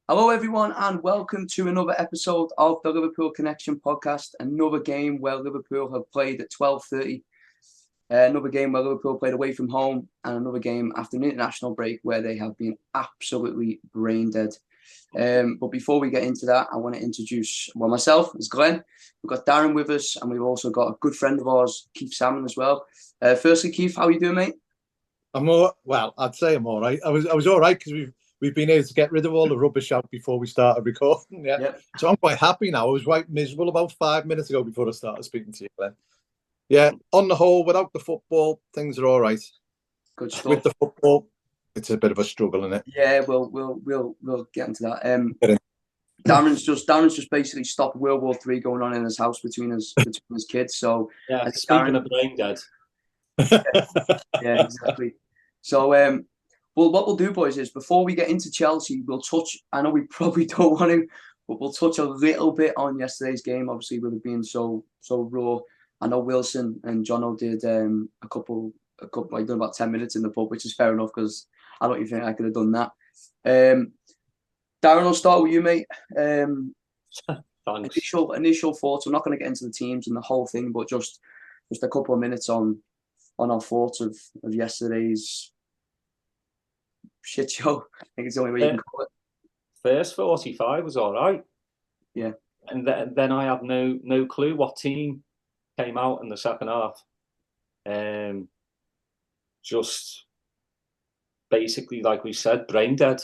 Hello, everyone, and welcome to another episode of the Liverpool Connection podcast. Another game where Liverpool have played at 12:30. Another game where Liverpool played away from home, and another game after an international break where they have been absolutely brain dead. But before we get into that, I want to introduce myself as Glenn. We've got Darren with us, and we've also got a good friend of ours, Keith Salmon, as well. Firstly, Keith, how are you doing, mate? I'd say I'm all right. I was all right because we've been able to get rid of all the rubbish out before we started recording. Yeah. Yep. So I'm quite happy now. I was quite miserable about 5 minutes ago before I started speaking to you, Glenn. Yeah, on the whole, without the football, things are all right. Good stuff. With the football, it's a bit of a struggle, isn't it? Yeah, we'll get into that. Darren's just basically stopped World War III going on in his house between his kids. So yeah, speaking of brain dead. Yeah, exactly. So well, what we'll do, boys, is before we get into Chelsea, we'll touch. I know we probably don't want to, but we'll touch a little bit on yesterday's game. Obviously, with it being so raw. I know Wilson and Jono did a couple. Like done about 10 minutes in the pub, which is fair enough because I don't even think I could have done that. Darren, I'll start with you, mate. Initial thoughts. We're not going to get into the teams and the whole thing, but just a couple of minutes on our thoughts of yesterday's shit show. I think it's the only way you can call it. First 45 was all right. Yeah. And then I had no clue what team came out in the second half. Just basically, like we said, brain dead.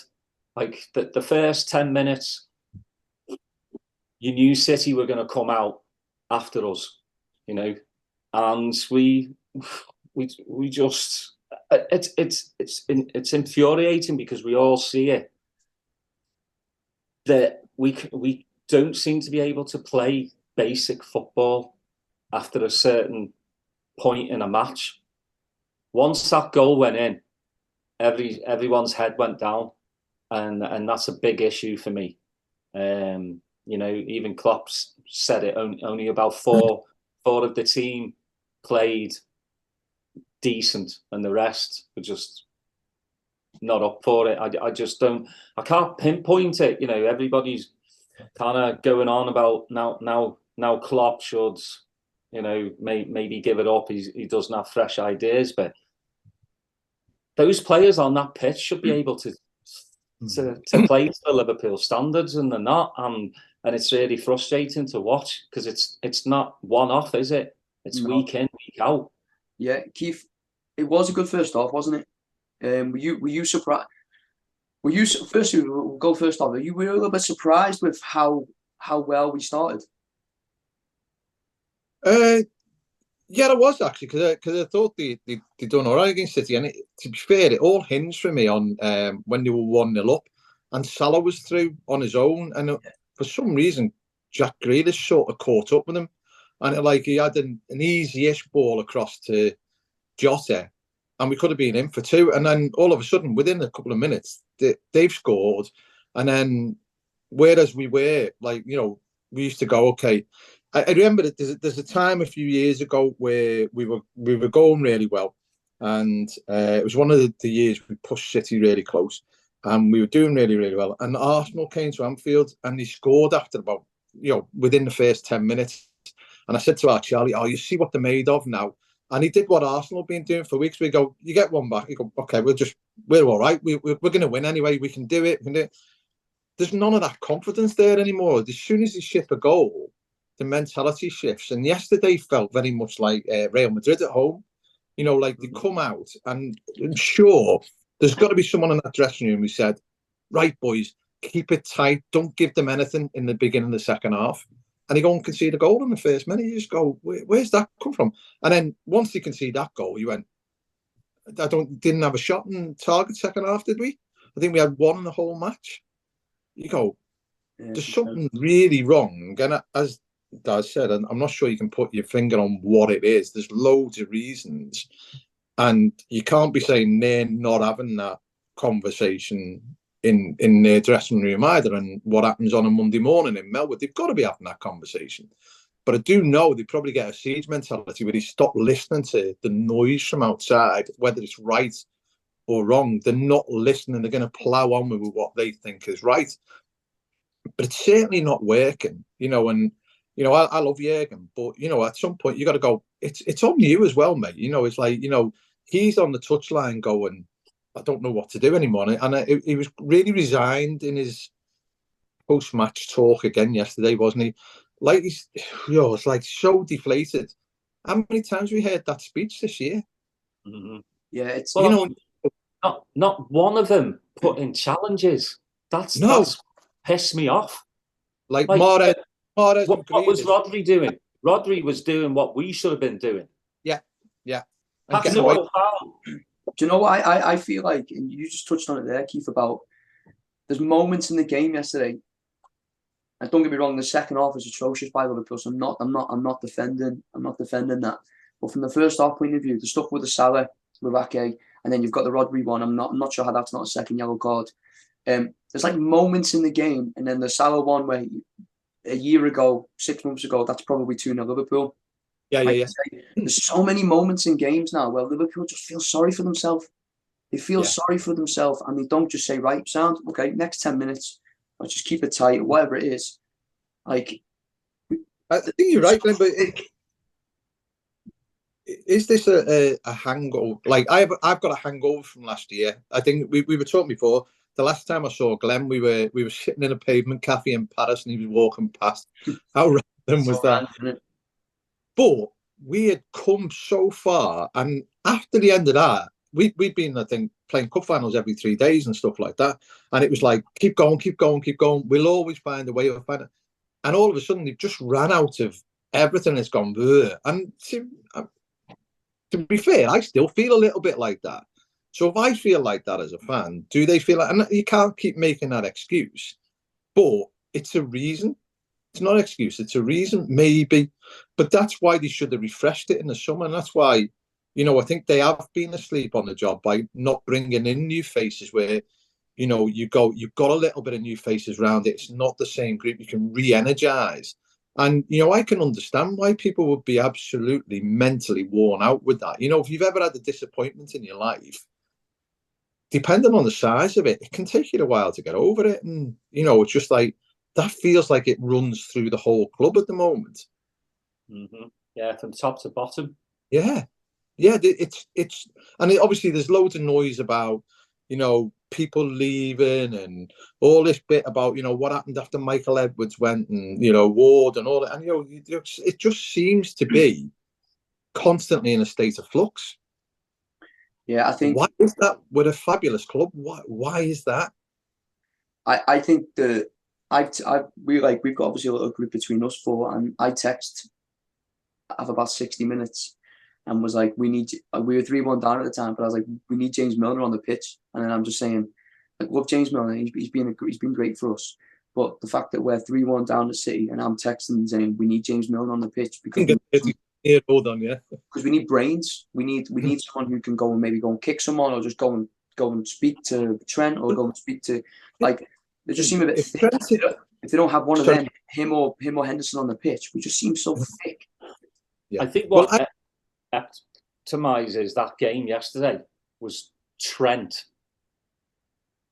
Like the first 10 minutes, you knew City were going to come out after us, and we just it's infuriating because we all see it that we don't seem to be able to play basic football after a certain point in a match. Once that goal went in, everyone's head went down, and that's a big issue for me. Even Klopp said it. Only about four of the team played decent, and the rest were just not up for it. I can't pinpoint it. Everybody's kind of going on about now Klopp should, maybe give it up. He doesn't have fresh ideas, but those players on that pitch should be able to play to the Liverpool standards, and they're not. And it's really frustrating to watch because it's not one off, is it? It's week in, week out. Yeah, Keith, it was a good first half, wasn't it? Were you surprised? We'll go first off. Were you a little bit surprised with how well we started? Yeah, I was actually because I thought they done all right against City, and to be fair, it all hinged for me on when they were 1-0 up, and Salah was through on his own, and for some reason Jack Grealish sort of caught up with him, and he had an easy-ish ball across to Jota, and we could have been in for two, and then all of a sudden within a couple of minutes they've scored, and then whereas we were we used to go, okay. I remember that there's a time a few years ago where we were going really well, and it was one of the years we pushed City really close, and we were doing really, really well. And Arsenal came to Anfield and they scored after about within the first 10 minutes. And I said to our Charlie, "Oh, you see what they're made of now." And he did what Arsenal have been doing for weeks. We go, "You get one back." You go, "Okay, we're all right. We're going to win anyway. We can do it. There's none of that confidence there anymore. As soon as they ship a goal, the mentality shifts, and yesterday felt very much like Real Madrid at home. They come out, and I'm sure there's got to be someone in that dressing room who said, "Right, boys, keep it tight. Don't give them anything in the beginning of the second half." And they go and concede a goal in the first minute. You just go, "Where's that come from?" And then once they concede that goal, you went, "Didn't have a shot in target second half, did we? I think we had one in the whole match." You go, "There's something really wrong." And as Dad said, and I'm not sure you can put your finger on what it is. There's loads of reasons, and you can't be saying they're not having that conversation in their dressing room either. And what happens on a Monday morning in Melwood, they've got to be having that conversation. But I do know they probably get a siege mentality where they stop listening to the noise from outside, whether it's right or wrong. They're not listening. They're going to plough on with what they think is right. but it's certainly not working, you know. And you know, I love Jurgen, but you know, at some point you got to go. It's on you as well, mate. You know, it's like, you know, he's on the touchline going, I don't know what to do anymore. And he was really resigned in his post-match talk again yesterday, wasn't he? Like he's, you know, it's like so deflated. How many times we heard that speech this year? Mm-hmm. Yeah, it's, you know, not one of them put in challenges. That's pissed me off. Like Mahrez, what was Rodri doing? Rodri was doing what we should have been doing. Yeah. Do you know what I feel like, and you just touched on it there, Keith, about there's moments in the game yesterday, and don't get me wrong, the second half was atrocious by Liverpool, so I'm not defending that. But from the first half point of view, the stuff with the Salah, with Ake, and then you've got the Rodri one, I'm not sure how that's not a second yellow card. There's like moments in the game, and then the Salah one where a year ago, 6 months ago, that's probably 2-0 Liverpool. Yeah. There's so many moments in games now where Liverpool just feel sorry for themselves. They feel sorry for themselves, and they don't just say, right, sound, okay, next 10 minutes, let's just keep it tight, or whatever it is. Like, I think you're right, Glenn, but is this a hangover? Like, I've got a hangover from last year. I think we were talking before. The last time I saw Glenn, we were sitting in a pavement cafe in Paris, and he was walking past. How random was that? But we had come so far, and after the end of that, we'd been, I think, playing cup finals every 3 days and stuff like that. And it was like, keep going. We'll always find a way of finding. And all of a sudden, they've just ran out of everything. It's gone bleh. And to be fair, I still feel a little bit like that. So if I feel like that as a fan, do they feel like? And you can't keep making that excuse, but it's a reason. It's not an excuse. It's a reason, maybe. But that's why they should have refreshed it in the summer. And that's why, you know, I think they have been asleep on the job by not bringing in new faces where, you know, you've got a little bit of new faces around it. It's not the same group. You can re-energize. And, you know, I can understand why people would be absolutely mentally worn out with that. You know, if you've ever had a disappointment in your life, depending on the size of it, it can take you a while to get over it. And, you know, it's just like, that feels like it runs through the whole club at the moment. Mm-hmm. Yeah, from top to bottom. Yeah, it's and obviously there's loads of noise about, you know, people leaving and all this bit about, you know, what happened after Michael Edwards went and, you know, Ward and all that. And, you know, it just seems to be constantly in a state of flux. Yeah, I think. Why is that with a fabulous club? Why is that? I think that we've got obviously a little group between us four, and I text of about 60 minutes and was like, we were 3-1 down at the time, but I was like, we need James Milner on the pitch. And then I'm just saying, like, love James Milner, he's been great for us. But the fact that we're 3-1 down to City, and I'm texting and saying we need James Milner on the pitch because we need brains. We need someone who can go and kick someone, or just go and speak to Trent, or go and speak to, like, they just seem a bit thick. If they don't have one of them, him or Henderson on the pitch, we just seem so thick. Yeah. I think what epitomises that game yesterday was Trent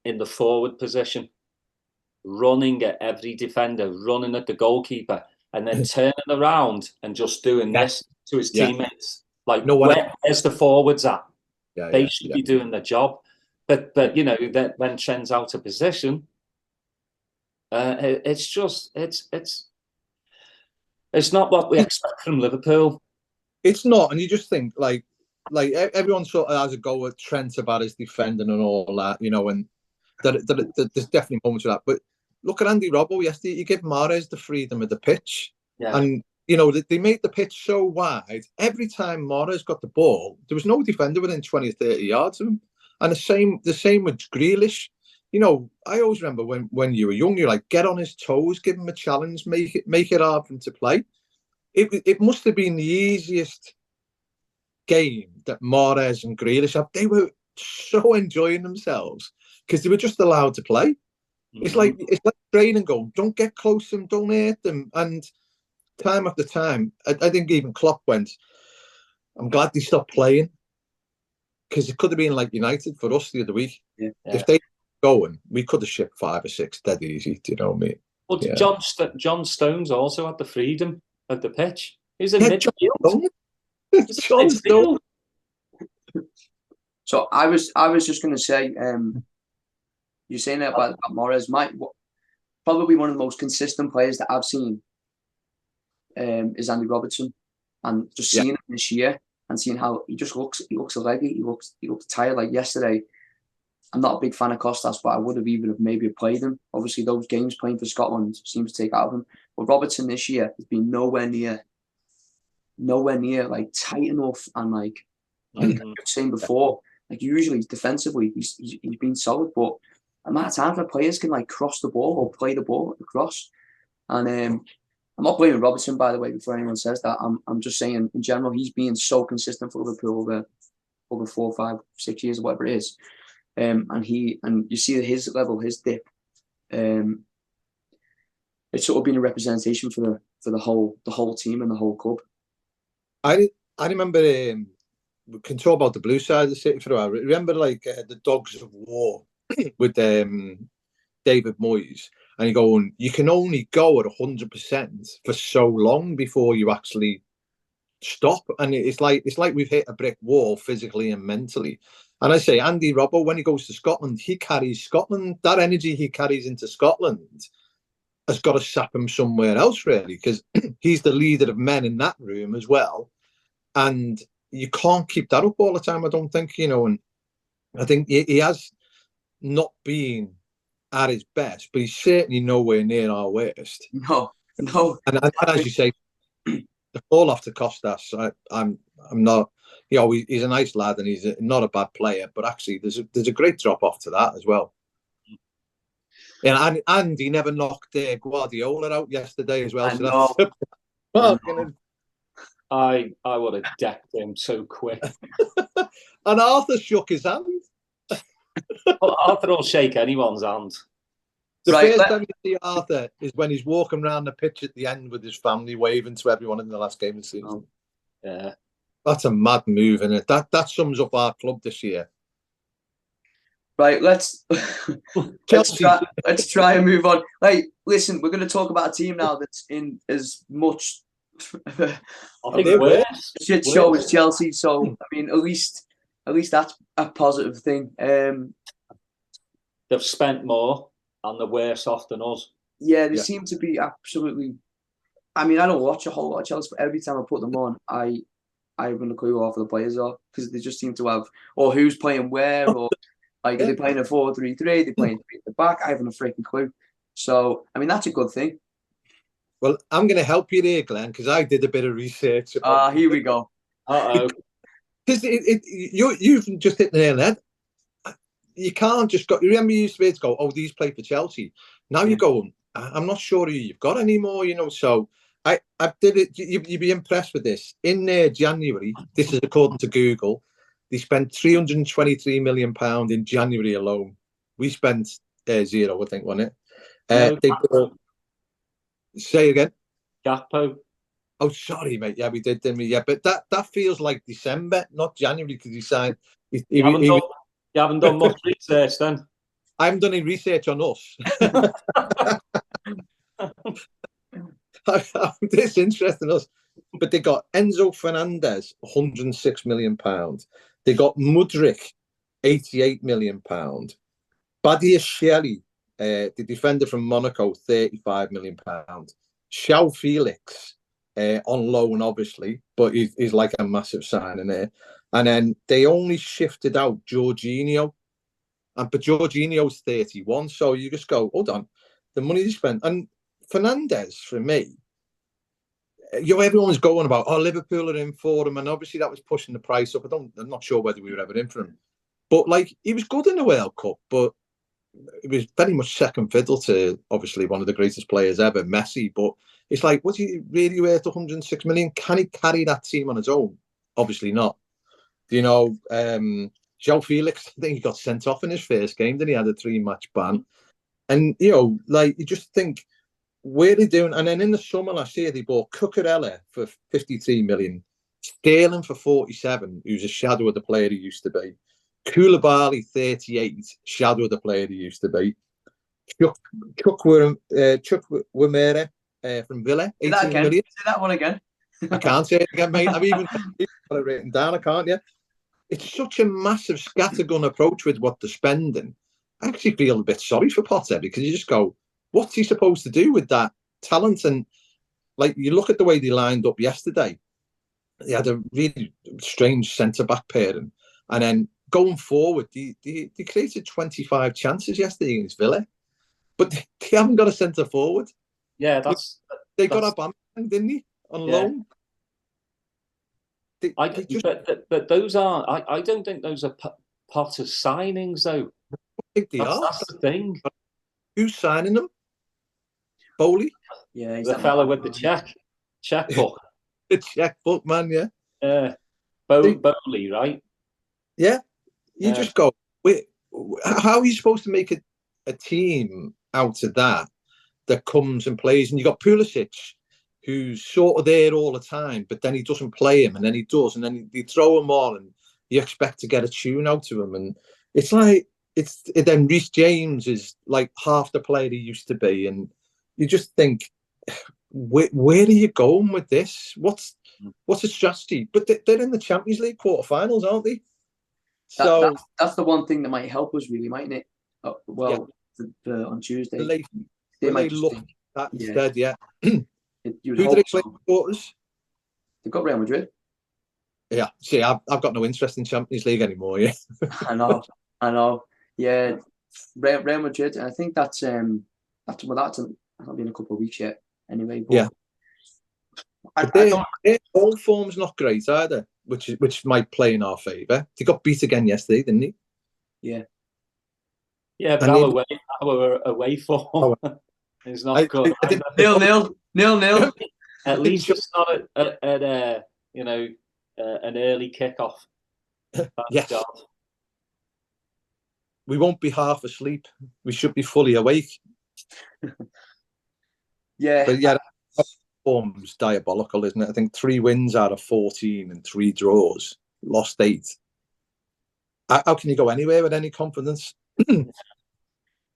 in the forward position, running at every defender, running at the goalkeeper, and then turning around and just doing this to his teammates. Like, where's the forwards at? They should be doing their job. But you know, that when Trent's out of position, it's not what we expect from Liverpool. It's not, and you just think like everyone sort of has a go at Trent about his defending and all that, you know, and that there's definitely moments of that. But look at Andy Robbo yesterday. You give Mahrez the freedom of the pitch, and you know they made the pitch so wide. Every time Mahrez got the ball, there was no defender within 20 or 30 yards of him. And the same with Grealish. You know, I always remember when you were young, you're like, get on his toes, give him a challenge, make it hard for him to play. It must have been the easiest game that Mahrez and Grealish had. They were so enjoying themselves because they were just allowed to play. Mm-hmm. It's like training going, don't get close to them, don't hurt them. And time after time, I think even Klopp went, I'm glad they stopped playing, because it could have been like United for us the other week. Yeah. If they were going, we could have shipped 5 or 6 dead easy. Do you know what I mean? But Yeah. John Stones also had the freedom at the pitch. He's a Yeah, midfield. John Stones. So I was just going to say, you're saying that about Morris. Probably one of the most consistent players that I've seen is Andy Robertson, and just seeing him this year and seeing how he looks leggy. He looks tired. Like yesterday, I'm not a big fan of Costas, but I would have even maybe played him. Obviously, those games playing for Scotland seems to take out of him. But Robertson this year has been nowhere near like tight enough, and like you were saying before, like usually defensively he's been solid, but the amount of times where players can like cross the ball or play the ball across, and I'm not blaming Robertson, by the way, before anyone says that. I'm just saying in general he's been so consistent for Liverpool over 4, 5, 6 years or whatever it is. And you see his level, his dip. It's sort of been a representation for the whole team and the whole club. I remember we can talk about the blue side of the city for a while. Remember like the Dogs of War with David Moyes, and you're going, you can only go at 100% for so long before you actually stop, and it's like we've hit a brick wall physically and mentally. And I say Andy Robbo, when he goes to Scotland, he carries Scotland. That energy he carries into Scotland has got to sap him somewhere else, really, because he's the leader of men in that room as well. And you can't keep that up all the time, I don't think, and I think he has not been at his best, but he's certainly nowhere near our worst. No. And as you say, the fall off to Costas, I'm not, he's a nice lad and he's not a bad player, but actually there's a great drop off to that as well. And he never knocked Guardiola out yesterday as well. I would have decked him so quick. And Arthur shook his hand. Well, Arthur will shake anyone's hand. The first time you see Arthur is when he's walking around the pitch at the end with his family, waving to everyone in the last game of the season. Yeah, that's a mad move, isn't it? That sums up our club this year. Right, let's try and move on. Like, listen, we're going to talk about a team now that's in as much shit show as Chelsea. So, I mean, at least that's a positive thing. They've spent more and they're worse off than us. Yeah, they seem to be absolutely. I mean, I don't watch a whole lot of Chelsea, but every time I put them on, I haven't a clue who half of the players are, because they just seem to have, or who's playing where, or like are they playing a 4-3-3? They're playing 3 at the back. I haven't a freaking clue. So, I mean, that's a good thing. Well, I'm going to help you there, Glenn, because I did a bit of research. Here we go. Because you've just hit the nail on the head. You can't just go. You remember you used to be able to go, oh, these play for Chelsea. Now you're going, I'm not sure who you've got anymore, So I did it. You'd be impressed with this. In January, this is according to Google, they spent £323 million in January alone. We spent 0, I think, wasn't it? Say again. Gakpo. Oh, sorry, mate. Yeah, we did, didn't we? Yeah, but that feels like December, not January, because he signed. You haven't done much research then? I haven't done any research on us. This interesting us. But they got Enzo Fernandez, £106 million. They got Mudryk, £88 million. Badia Shelley, the defender from Monaco, £35 million. João Felix, on loan, obviously, but he's like a massive signing there. And then they only shifted out Jorginho, but Jorginho's 31. So you just go, hold on, the money they spent. And Fernandez, for me, everyone's going about, Liverpool are in for him, and obviously that was pushing the price up. I'm not sure whether we were ever in for him, but like he was good in the World Cup, but it was very much second fiddle to obviously one of the greatest players ever, Messi. But it's like, was he really worth 106 million? Can he carry that team on his own? Obviously not. João Felix, I think he got sent off in his first game, then he had a 3-match ban. And, you just think, where are they doing? And then in the summer last year, they bought Cucurella for 53 million, Sterling for 47, who's a shadow of the player he used to be, Koulibaly 38, shadow of the player he used to be, Chuck Wimere from Villa, 18 million. Say that one again. I can't say it again, mate. I've even got it written down. I can't yet. It's such a massive scattergun approach with what they're spending. I actually feel a bit sorry for Potter because you just go, what's he supposed to do with that talent? And like you look at the way they lined up yesterday, they had a really strange centre-back pairing. And then going forward, they created 25 chances yesterday against Villa. But they haven't got a centre forward. Yeah, they got a band, didn't they? On loan. But those are. I don't think those are Potter signings, though. I think they are. That's the thing. Who's signing them? Bowley? Yeah, he's the fella with the checkbook. The checkbook, man. Yeah. Bowley, right? Yeah. You just go. Wait, how are you supposed to make a team out of that comes and plays? And you got Pulisic, who's sort of there all the time, but then he doesn't play him, and then he does, and then they throw him on, and you expect to get a tune out of him. And it's like then Reece James is like half the player he used to be, and you just think, where are you going with this? What's a strategy? But they're in the Champions League quarterfinals, aren't they? So that's the one thing that might help us, really, mightn't it? On Tuesday, they might look at that instead. Yeah. Who do they play in quarters? They've got Real Madrid. Yeah. See, I've got no interest in Champions League anymore. Yeah. I know. Yeah, Real Madrid. And I think that's that'll be in a couple of weeks yet. Anyway. But yeah. Their whole form's not great either, which might play in our favour. They got beat again yesterday, didn't they? Yeah. Yeah, but our away form is not good. 0-0. At least it's not at an early kickoff. Yes. God. We won't be half asleep. We should be fully awake. Yeah. But yeah, form's diabolical, isn't it? I think 3 wins out of 14 and 3 draws, lost 8. How can you go anywhere with any confidence?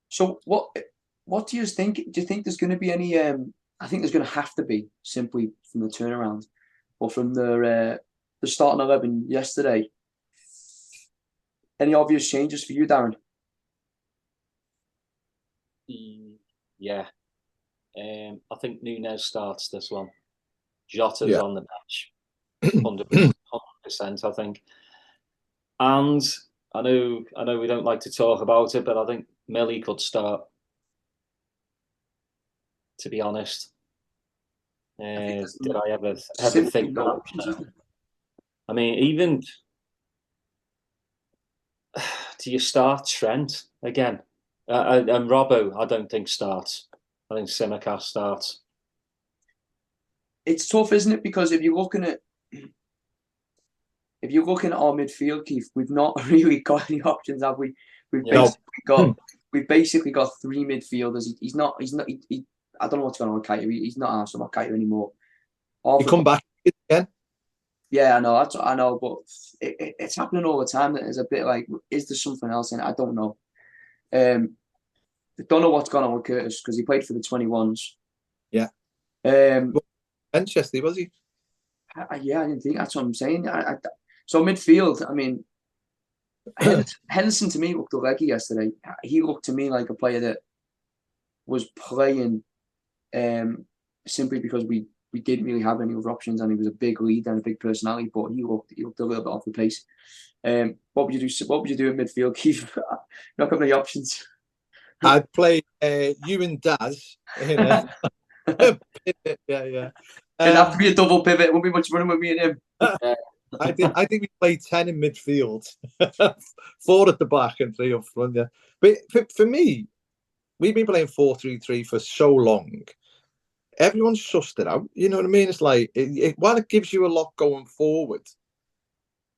So what do you think? Do you think there's going to be any? I think there's going to have to be, simply from the turnaround, or from the starting 11 yesterday. Any obvious changes for you, Darren? Yeah. I think Núñez starts this one. Jota's on the bench, 100%. I think, and I know we don't like to talk about it, but I think Millie could start. To be honest, did I ever think that? I mean, even do you start Trent again? And Robbo, I don't think starts. I think Simicast starts. It's tough, isn't it? Because if you're looking at our midfield, Keith, we've not really got any options, have we? We've basically got 3 midfielders. He's not. I don't know what's going on with Kaito. He's not answering about Kaito anymore. He come back again. Yeah, I know. I know, but it's happening all the time. That is a bit like, is there something else in it? I don't know. I don't know what's going on with Curtis because he played for the 21s. Yeah. Manchester, was he? Yeah, I didn't think that's what I'm saying. So midfield, I mean, Henderson to me looked leggy yesterday. He looked to me like a player that was playing simply because we didn't really have any other options, and he was a big leader and a big personality, but he looked a little bit off the pace. What would you do? What would you do in midfield, Keith? Not got many options. I'd play you and Daz. Yeah. It'd have to be a double pivot. It won't be much running with me and him. I think we play 10 in midfield, 4 at the back and 3 up front. Yeah, but for me, we've been playing 4-3-3 for so long. Everyone's sussed it out. You know what I mean? It's like while it gives you a lot going forward,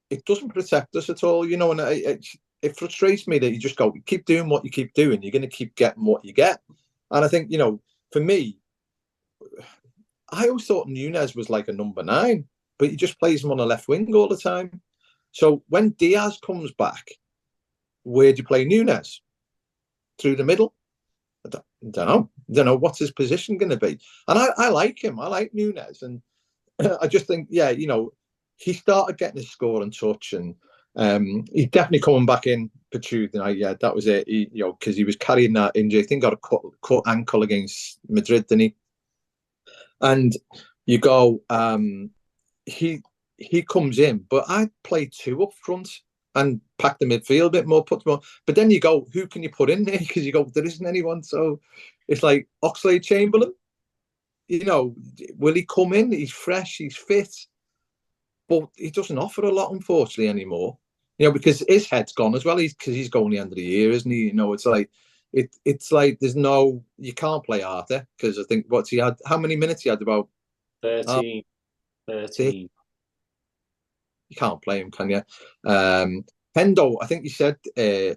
it doesn't protect us at all. You know, and it frustrates me that you just go, keep doing what you keep doing. You're going to keep getting what you get. And I think, for me, I always thought Núñez was like a number 9, but he just plays him on the left wing all the time. So when Diaz comes back, where do you play Núñez? Through the middle? don't know what's his position going to be. And I like him. I like Nunes, and I just think, yeah, he started getting his score and touch, and he's definitely coming back in for Tuesday night. Yeah, that was it. Because he was carrying that injury. I think got a cut ankle against Madrid, didn't he? And you go, he comes in, but I play 2 up front and pack the midfield a bit more, put them on. But then you go, who can you put in there? Because you go, there isn't anyone. So it's like Oxlade-Chamberlain. Will he come in? He's fresh, he's fit, but he doesn't offer a lot, unfortunately, anymore. Because his head's gone as well. Because he's going the end of the year, isn't he? It's like it's like there's no, you can't play Arthur, because I think he had, how many minutes he had? About 13. You can't play him, can you? Hendo, I think you said,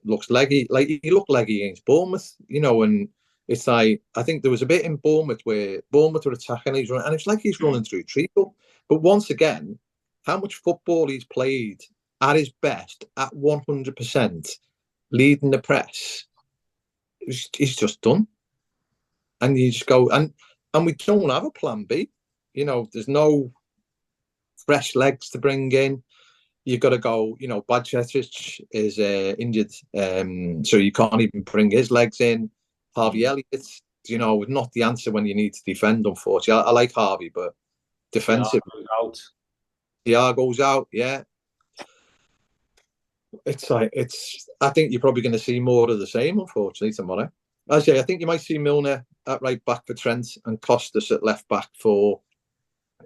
looks leggy. Like, he looked leggy against Bournemouth, and it's like, I think there was a bit in Bournemouth where Bournemouth were attacking, and it's like he's running through treacle. But once again, how much football he's played at his best, at 100%, leading the press, he's just done. And you just go, and we don't have a plan B. There's no fresh legs to bring in. You've got to go, Bajcetic is injured, so you can't even bring his legs in. Harvey Elliott, not the answer when you need to defend, unfortunately. I like Harvey, but defensive. Thiago's out, yeah. I think you're probably going to see more of the same, unfortunately, tomorrow. I think you might see Milner at right back for Trent and Costas at left back for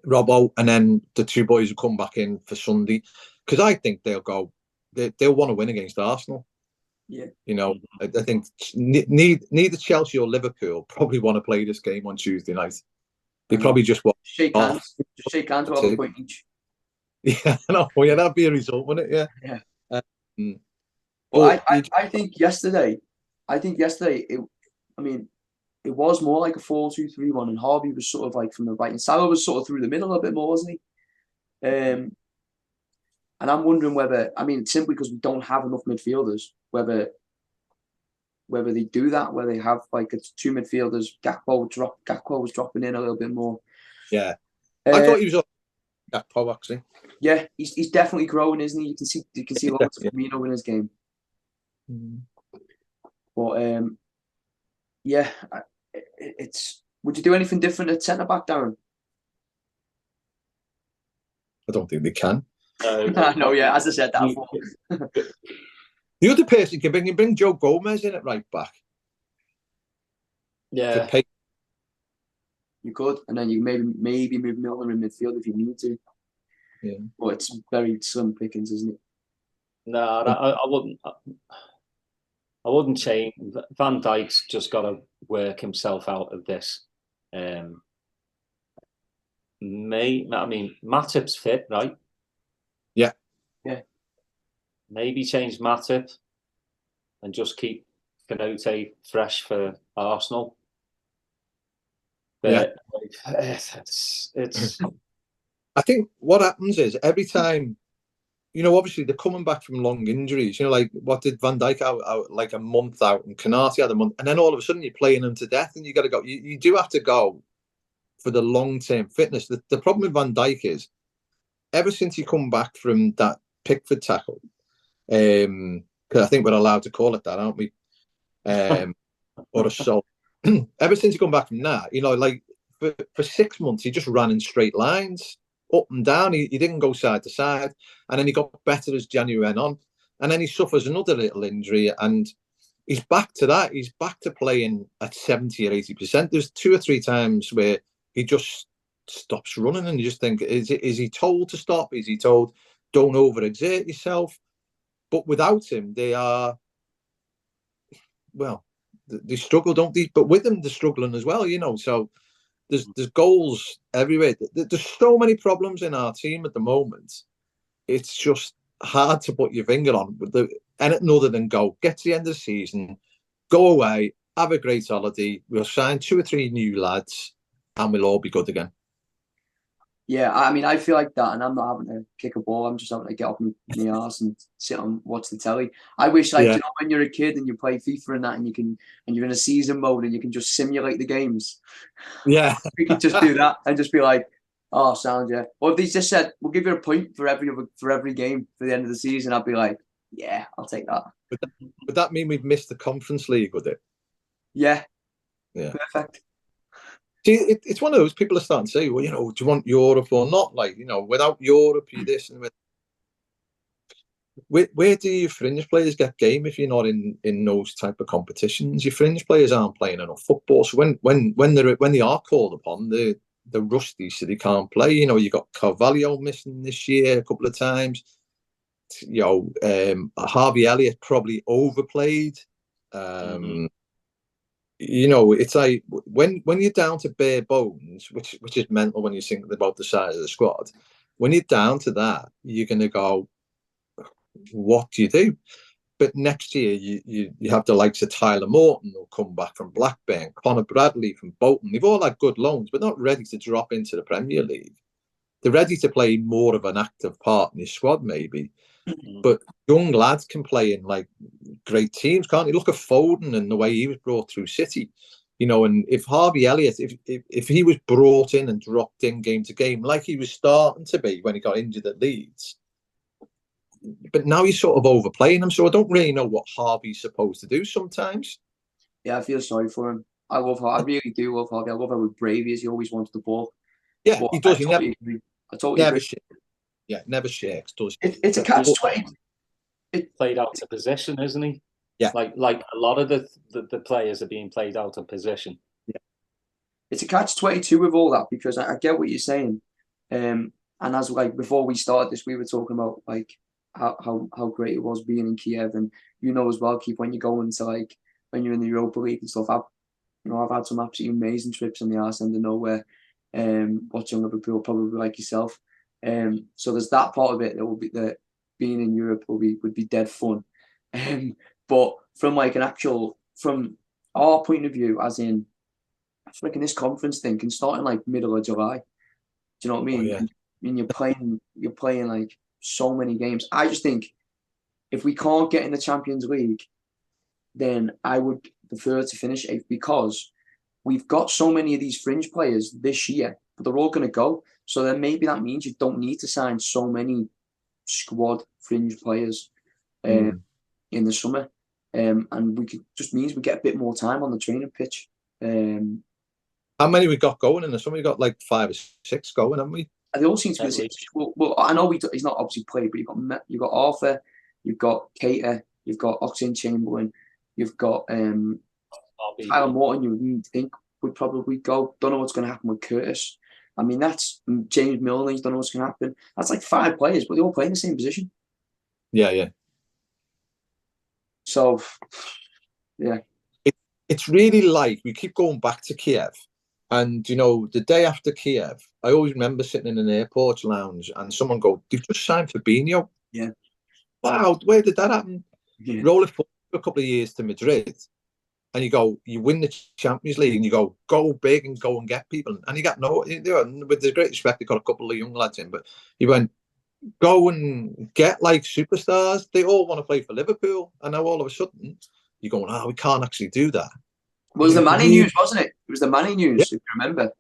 Robbo, and then the 2 boys will come back in for Sunday, because I think they'll want to win against Arsenal. Yeah, I think neither Chelsea or Liverpool probably want to play this game on Tuesday night. They probably just want shake hands to have a point each. Yeah, that'd be a result, wouldn't it? Yeah. Well, I think yesterday, it was more like a 4-2-3-1, and Harvey was sort of like from the right, and Salah was sort of through the middle a bit more, wasn't he? And I'm wondering whether, simply because we don't have enough midfielders, whether they do that, where they have like it's 2 midfielders. Gakpo was dropping in a little bit more. Yeah, I thought he was up Gakpo, actually. Yeah, he's definitely growing, isn't he? You can see lots of Firmino in his game. But yeah, would you do anything different at centre back, Darren? I don't think they can. No, yeah, as I said that before. The other person can bring Joe Gomez in at right back. Yeah, you could, and then you maybe move Milner in midfield if you need to. Yeah, but it's very slim pickings, isn't it? No, I wouldn't. I wouldn't change. Van Dijk's just got to work himself out of this. Matip's fit, right? Yeah. Maybe change Matip and just keep Konaté fresh for Arsenal. But it's. I think what happens is every time, obviously they're coming back from long injuries. Like what did Van Dijk out like a month out, and Konaté had a month, and then all of a sudden you're playing them to death, and you got to go. You do have to go for the long-term fitness. The problem with Van Dijk is, ever since he come back from that Pickford tackle, because I think we're allowed to call it that, aren't we? Or assault. Ever since he come back from that, like for 6 months he just ran in straight lines, up and down. He didn't go side to side, and then he got better as January went on, and then he suffers another little injury, and he's back to that. He's back to playing at 70 or 80%. There's 2 or 3 times where he just stops running, and you just think, is he told to stop? Is he told, don't overexert yourself? But without him, they struggle, don't they? But with him, they're struggling as well, So there's goals everywhere. There's so many problems in our team at the moment. It's just hard to put your finger on. Anything other than get to the end of the season, go away, have a great holiday. We'll sign 2 or 3 new lads, and we'll all be good again. Yeah, I mean, I feel like that, and I'm not having to kick a ball. I'm just having to get up my arse and sit and watch the telly. I wish, like, Yeah. when you're a kid and you play FIFA and that, and you're in a season mode and you can just simulate the games. Yeah. We could just do that and just be like, "Oh, sound yeah." Or if they just said, "We'll give you a point for every game for the end of the season," I'd be like, "Yeah, I'll take that." Would that mean we've missed the Conference League with it? Yeah, Yeah. perfect. See, it's one of those people are starting to say, well, do you want Europe or not? Like, without Europe, you this and where do your fringe players get game if you're not in those type of competitions? Your fringe players aren't playing enough football, so when they are called upon, they're rusty, so they can't play. You got Carvalho missing this year a couple of times. Harvey Elliott probably overplayed. It's like when you're down to bare bones, which is mental when you think about the size of the squad. When you're down to that, you're going to go, what do you do? But next year, you have the likes of Tyler Morton who'll come back from Blackburn, Connor Bradley from Bolton. They've all had good loans, but not ready to drop into the Premier League. They're ready to play more of an active part in your squad, maybe. But young lads can play in like great teams, can't you? Look at Foden and the way he was brought through City, and if Harvey Elliott, if he was brought in and dropped in game to game like he was starting to be when he got injured at Leeds, but now he's sort of overplaying him, so I don't really know what Harvey's supposed to do sometimes. Yeah, I feel sorry for him. I love Harvey. I really do love Harvey. I love how brave he is. He always wants the ball. Yeah, but he does. I totally agree. Never shakes, does he? It's a catch-20. Played out of position, isn't he? Yeah. Like a lot of the players are being played out of position. Yeah. It's a catch-22 with all that, because I get what you're saying. And as like before we started this, we were talking about like how great it was being in Kiev, and as well, Keith, when you go into like when you're in the Europa League and stuff. I've had some absolutely amazing trips in the arse end of nowhere, watching Liverpool, probably like yourself. So there's that part of it that will be that being in Europe would be dead fun. But from like from our point of view, as in, I feel like in this conference thing can start in like middle of July. Do you know what I mean? Oh, yeah. I mean, you're playing like so many games. I just think if we can't get in the Champions League, then I would prefer to finish eighth, because we've got so many of these fringe players this year, but they're all going to go. So then maybe that means you don't need to sign so many squad fringe players in the summer. And just means we get a bit more time on the training pitch. How many we got going in the summer? We got like 5 or 6 going, haven't we? They all seem to be the same. Well, I know he's not obviously played, but you've got Arthur, you've got Keita, you've got Oxlade-Chamberlain, you've got Tyler Morton. You would think would probably go. Don't know what's going to happen with Curtis. I mean, that's James Milner. Don't know what's going to happen. That's like 5 players, but they all play in the same position. Yeah. So, yeah. It's really like we keep going back to Kiev. And, the day after Kiev, I always remember sitting in an airport lounge and someone go, "They've just signed Fabinho." Yeah. Wow, where did that happen? Yeah. Roll it forward for a couple of years to Madrid. And you win the Champions League and you go big and go and get people. And you got with the great respect, they got a couple of young lads in, but you went, go and get like superstars. They all want to play for Liverpool. And now all of a sudden you're going, we can't actually do that. It was the Manny news, wasn't it? It was the Manny news, if you remember.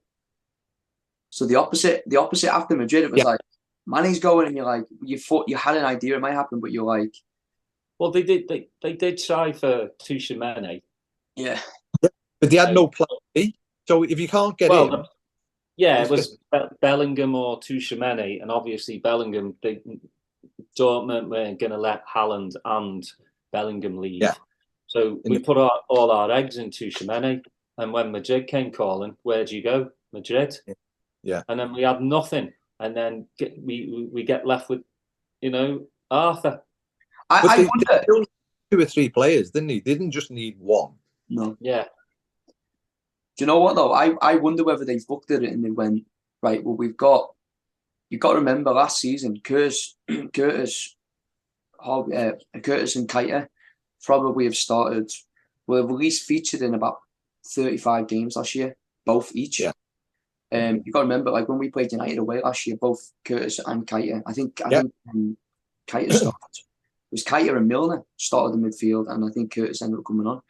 So the opposite after Madrid, it was like, Manny's going, and you're like, you had an idea it might happen, but you're like, well, they did try for Tuchemene. Yeah. But they had no plan B. So if you can't get in. Yeah, it was Bellingham or Tuchemene, and obviously Bellingham, Dortmund weren't going to let Haaland and Bellingham leave. Yeah. So we put all our eggs in Tuchemene, and when Madrid came calling, where'd you go? Madrid. Yeah. And then we had nothing, and then we get left with, Arthur. I wonder. 2 or 3 players, didn't he? They didn't just need one. No. Yeah. Do you know what though? I wonder whether they've looked at it and they went, right, well, you've got to remember last season, Curtis and Keita probably have started, well, have at least featured in about 35 games last year, both each. Yeah. You got to remember, like when we played United away last year, both Curtis and Keita. I think Keita started. It was Keita and Milner started in midfield, and I think Curtis ended up coming on.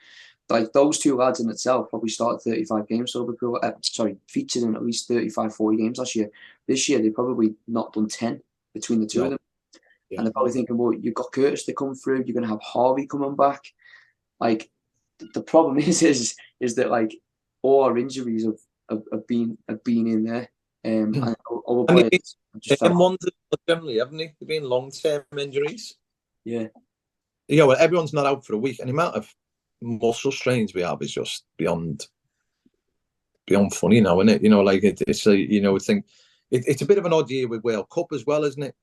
Like those two lads in itself probably started 35 games. So Liverpool, featured in at least 35, 40 games last year. This year, they've probably not done 10 between the two of them. Yeah. And they're probably thinking, well, you've got Curtis to come through. You're going to have Harvey coming back. Like, the problem is that, like, all our injuries have been in there. And other players just generally, haven't they? They've been long-term injuries. Yeah. Yeah, well, everyone's not out for a week. And the amount of muscle strains we have is just beyond funny now, isn't it? You know, like it's a bit of an odd year with World Cup as well, isn't it?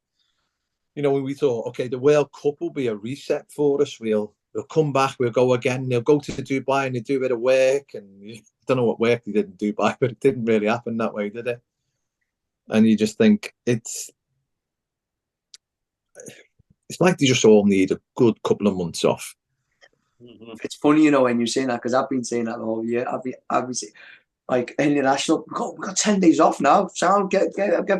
You know, we thought, okay, the World Cup will be a reset for us. We'll come back, we'll go again. They'll go to Dubai and they do a bit of work. And I don't know what work they did in Dubai, but it didn't really happen that way, did it? And you just think it's like they just all need a good couple of months off. It's funny, you know, when you're saying that, because I've been saying that the whole year. I've been saying, like, international, we got 10 days off now. Sam, get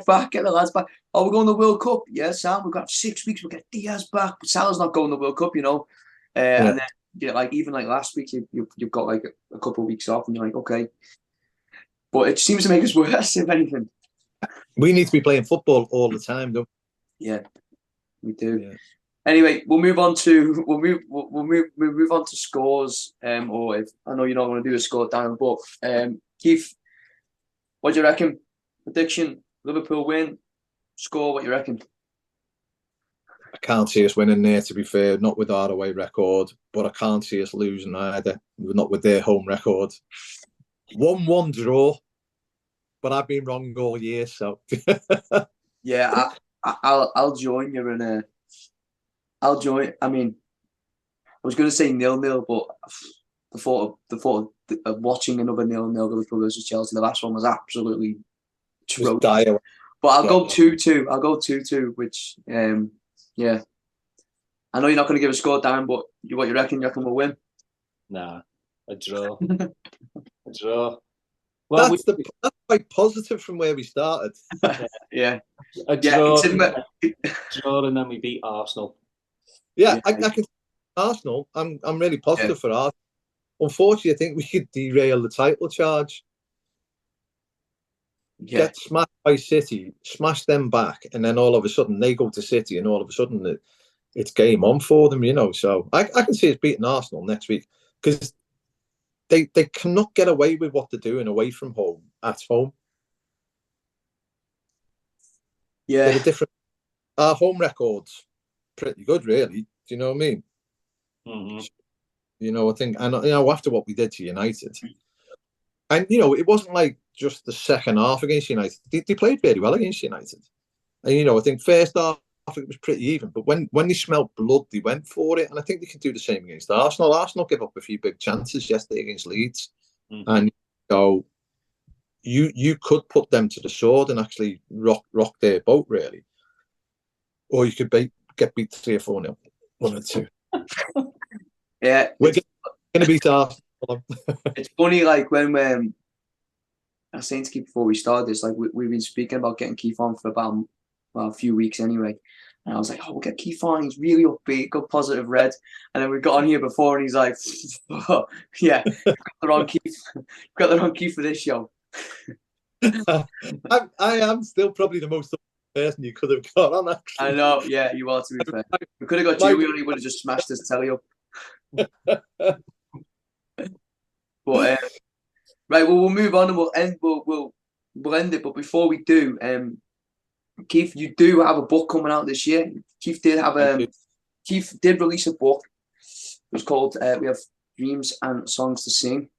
back, get the lads back. Oh, we're going to the World Cup. Yeah, Sam, we've got 6 weeks. We'll get Diaz back. But Salah's not going to the World Cup, you know. And then, like, even like last week, you've got like a couple of weeks off, and you're like, okay. But it seems to make us worse, if anything. We need to be playing football all the time, don't we? Yeah, we do. Yeah. Anyway, we'll move on to scores. Or if I know you don't want to do a score down, but Keith, what do you reckon? Prediction: Liverpool win. Score? What you reckon? I can't see us winning there. To be fair, not with our away record, but I can't see us losing either. Not with their home record. 1-1 draw. But I've been wrong all year, so yeah, I'll join you in a. I'll join. I mean, I was going to say 0-0, but the thought of watching another 0-0 Liverpool versus Chelsea, the last one was absolutely atrocious. But I'll go 2-2. I'll go 2-2, which yeah. I know you're not going to give a score down, but what you reckon? You reckon we'll win? Nah, a draw. A draw. Well, that's quite positive from where we started. Yeah. A draw, draw, and then we beat Arsenal. Yeah, I can see Arsenal. I'm really positive for Arsenal. Unfortunately, I think we could derail the title charge. Get smashed by City, smash them back, and then all of a sudden they go to City, and all of a sudden it's game on for them, you know. So I can see us beating Arsenal next week because they cannot get away with what they're doing away from home at home. Yeah, they're different. Our home record's pretty good, really. Do you know what I mean? Mm-hmm. You know, I think, and you know, after what we did to United, and you know, it wasn't like just the second half against United. They played very well against United, and you know, I think first half it was pretty even, but when they smelled blood, they went for it, and I think they can do the same against Arsenal. Arsenal give up a few big chances yesterday against Leeds, and so you could put them to the sword and actually rock their boat, really, or you could get beat 3 or 4-0, 1 or 2. Yeah, we're going to beat Arsenal. It's funny, like when I was saying to Keith before we started this, like we've been speaking about getting Keith on for about a few weeks anyway, and I was like, oh, we'll get Keith on. He's really upbeat, good positive red, and then we got on here before, and he's like, oh, yeah, got the wrong Keith for this show. I am still probably the most person you could have got on, actually. I know, yeah, you are, to be fair. We could have got you, we only would have just smashed his telly up. But right, well, we'll move on and we'll end it. But before we do, Keith, you do have a book coming out this year. Keith did release a book. It was called We Have Dreams and Songs to Sing.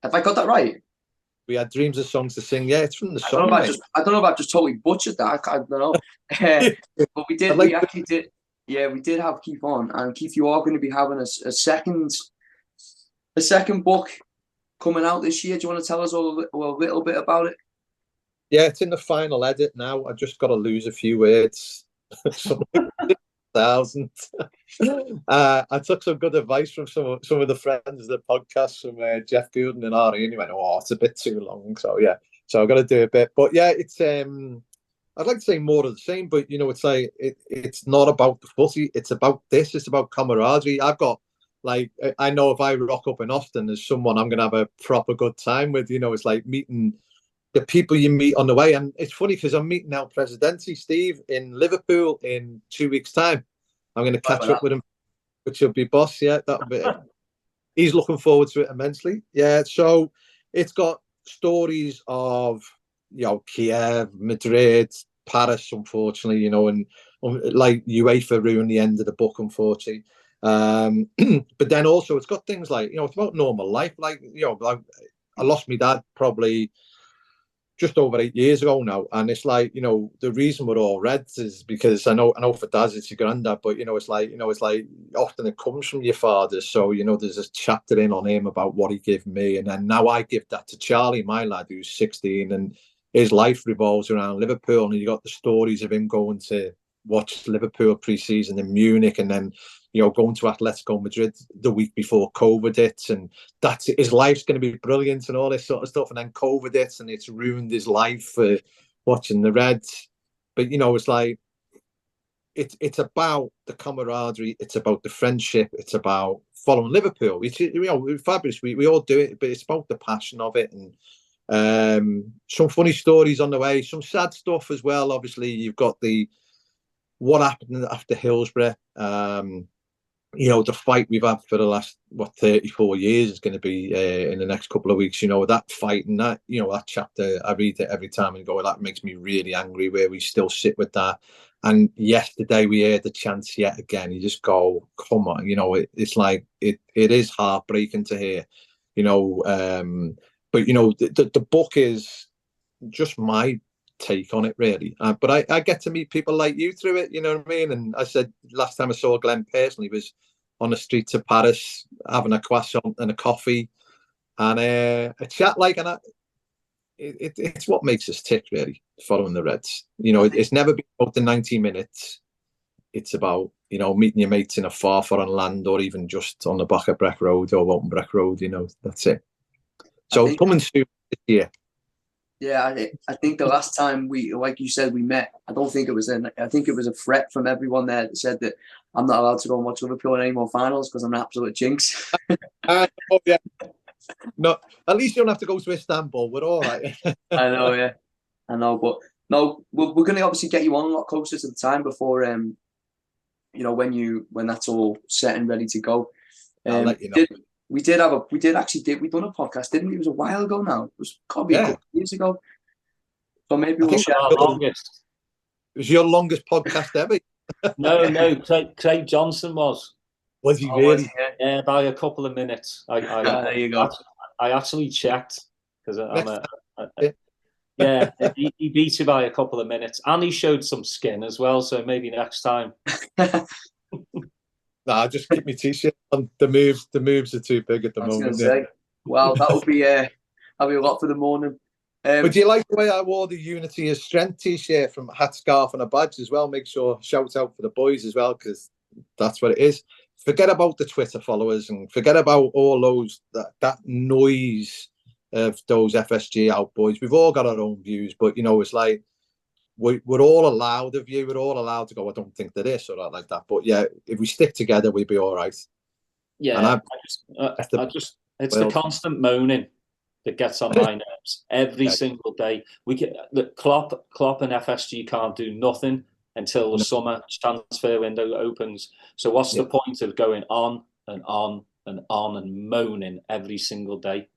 Have I got that right? We had dreams and songs to sing. Yeah, it's from the song. I don't know if I just totally butchered that. I don't know. But we did. We actually did. Yeah, we did have Keith on, and Keith, you are going to be having a second book coming out this year. Do you want to tell us a little bit about it? Yeah, it's in the final edit now. I just got to lose a few words. 1,000. I took some good advice from some of the friends of the podcast, from Jeff Goulden and Ari, and he went, "Oh, it's a bit too long." So yeah, So I've got to do a bit. But yeah, it's I'd like to say more of the same, but it's like it's not about the footy. It's about this. It's about camaraderie. I've got I know if I rock up in Austin, there's someone I'm gonna have a proper good time with. It's like meeting the people you meet on the way. And it's funny because I'm meeting El Presidente, Steve, in Liverpool in 2 weeks' time. I'm going to catch up with him, which will be boss. Yeah, that'll be it. He's looking forward to it immensely. Yeah, so it's got stories of Kiev, Madrid, Paris, unfortunately, and like UEFA ruined the end of the book, unfortunately. But then also it's got things like it's about normal life. Like I lost my dad probably just over 8 years ago now, and it's like the reason we're all Reds is because I know for dads it's your granddad, but it's like often it comes from your fathers. So there's a chapter in on him about what he gave me, and then now I give that to Charlie, my lad, who's 16, and his life revolves around Liverpool, and you got the stories of him going to watch Liverpool pre-season in Munich, and then going to Atletico Madrid the week before COVID hits, and that's his life's going to be brilliant and all this sort of stuff. And then COVID hits, and it's ruined his life for watching the Reds. But it's like it's about the camaraderie, it's about the friendship, it's about following Liverpool. Which fabulous. We all do it, but it's about the passion of it, and some funny stories on the way, some sad stuff as well. Obviously, you've got what happened after Hillsborough. The fight we've had for the last 34 years is going to be in the next couple of weeks. That fight and that that chapter, I read it every time and go, that makes me really angry. Where we still sit with that. And yesterday we heard the chants yet again. You just go, come on, it's like it is heartbreaking to hear. But the book is just my take on it, really. But I get to meet people like you through it, you know what I mean? And I said last time I saw Glenn personally was on the streets of Paris having a croissant and a coffee and a chat, and it's what makes us tick, really, following the Reds. It's never been about the 90 minutes. It's about meeting your mates in a far foreign land, or even just on the back of Breck Road or Walton Breck Road. That's it. So coming soon this year. Yeah, I think the last time like you said, we met, I think it was a threat from everyone there that said that I'm not allowed to go and watch Liverpool in any more finals because I'm an absolute jinx. Oh, yeah. No, at least you don't have to go to Istanbul. We're all right. I know, yeah. I know, but no, we're going to obviously get you on a lot closer to the time before, when that's all set and ready to go. I'll let you know. We done a podcast, didn't we? It was a while ago now. It was probably a couple of years ago. So maybe we'll share. It was your longest podcast ever. No, Craig Johnson was. Was he really? Yeah, by a couple of minutes. There you go. I actually checked because he beat you by a couple of minutes, and he showed some skin as well. So maybe next time. Nah, just keep my t-shirt on. The moves are too big at the moment. Well, that'll be a lot for the morning. Would you like the way I wore the Unity is Strength t-shirt from hat, scarf, and a badge as well? Make sure shout out for the boys as well, because that's what it is. Forget about the Twitter followers and forget about all those that noise of those FSG out boys. We've all got our own views, but it's like we're all allowed a view. We're all allowed to go, I don't think that this or that like that. But yeah, if we stick together, we'll be all right. Yeah, it's the constant moaning that gets on my nerves every single day. Klopp and FSG can't do nothing until the summer transfer window opens. So what's the point of going on and on and on and moaning every single day?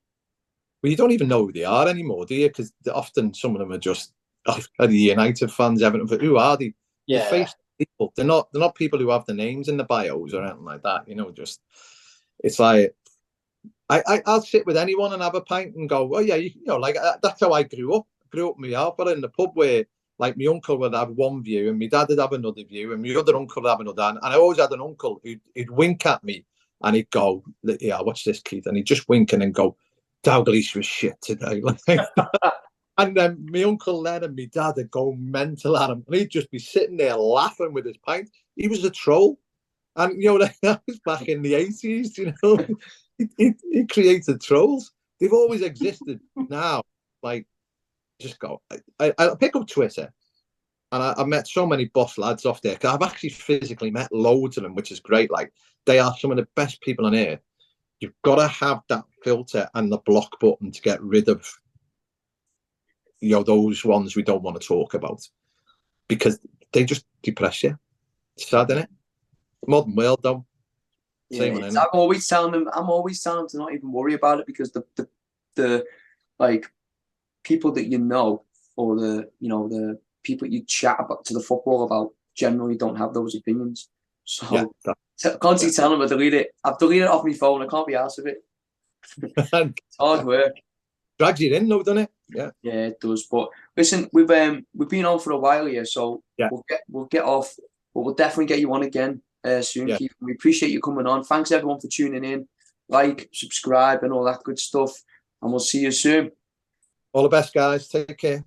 Well, you don't even know who they are anymore, do you? Because often some of them are just are the United fans, Everton. But who are they? Yeah, they're people. They're not people who have the names in the bios or anything like that. Just it's like I'll sit with anyone and have a pint and go, well, yeah, that's how I grew up. I grew up with my alpha in the pub where, like, my uncle would have one view and my dad would have another view and my other uncle would have another. And I always had an uncle who'd wink at me and he'd go, yeah, watch this, Keith. And he'd just wink and then go, Dalglish was shit today. And then my uncle Len and my dad would go mental at him. And he'd just be sitting there laughing with his pint. He was a troll. And, that was back in the 80s, He created trolls. They've always existed now. Like, just go. I pick up Twitter, and I've met so many boss lads off there. 'Cause I've actually physically met loads of them, which is great. Like, they are some of the best people on earth. You've got to have that filter and the block button to get rid of, those ones we don't want to talk about, because they just depress you. It's sad, isn't it? Modern world, though. Yeah, I'm always telling them to not even worry about it, because the like people that or the people you chat about to the football about generally don't have those opinions. So constantly telling them to delete it. I've deleted it off my phone. I can't be arsed with it. It's hard work. Drags you in, though, doesn't it? Yeah. Yeah, it does. But listen, we've been on for a while here, so we'll get off, but we'll definitely get you on again soon, Keith. We appreciate you coming on. Thanks everyone for tuning in. Like, subscribe, and all that good stuff. And we'll see you soon. All the best, guys. Take care.